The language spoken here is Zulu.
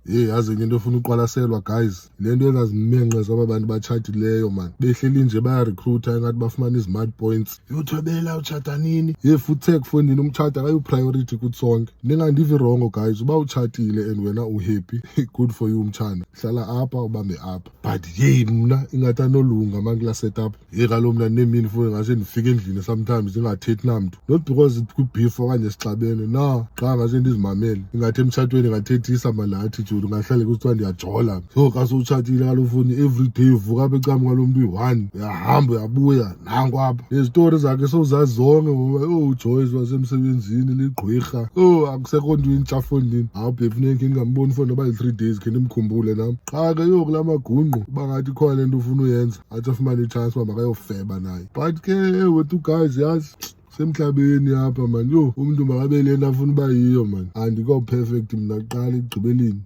yazi into ofuna uqwalaselwa guys, le nto ezazimenxe zoba abantu batshatileyo man, behleli nje bayarecruita engathi bafumana izimart points. Yothobela utshata nini? Fuuutsek fondini umtshato ayoPriority kuthi sonke. Ningandivi wrong guys, uba utshatile and wena uhappy, good for you umtshana. Hlala apha ubambe apha. But mna ingathi anolunga mankula setup. Kalo mna nemini funa ngase ndifike endlini sometimes ingathethi namntu. Not because beef okanye sixabene, no, xa ngase ndizimamele. Ingathi emtshatweni ngathethisa malathi judu ngahlale kuthiwa ndiyajola. So xa sowutshatile kalofuni every day uvuka apha ecam kwalomuntu uyi-1, uyahamba uyabuya nango apha. Nezitori zakhe sowuzazi zonke ngoba Joyce wasemsebenzini ligqwirha. Akusekho nto intshafondini. Hawu babe funeka ngingamboni for noba yi-3 days khe ndimkhumbule nam. Xa ke kula magungqu uba ngathi khona le nto ufuna uyenza athi afumane i-chance uba makayofeba naye. But ke wethu guys yazi semhlabeni apha man, umntu makabe le nto afuna uba yiyo man. Andiko perfect mna kuqala ekugqibeleni.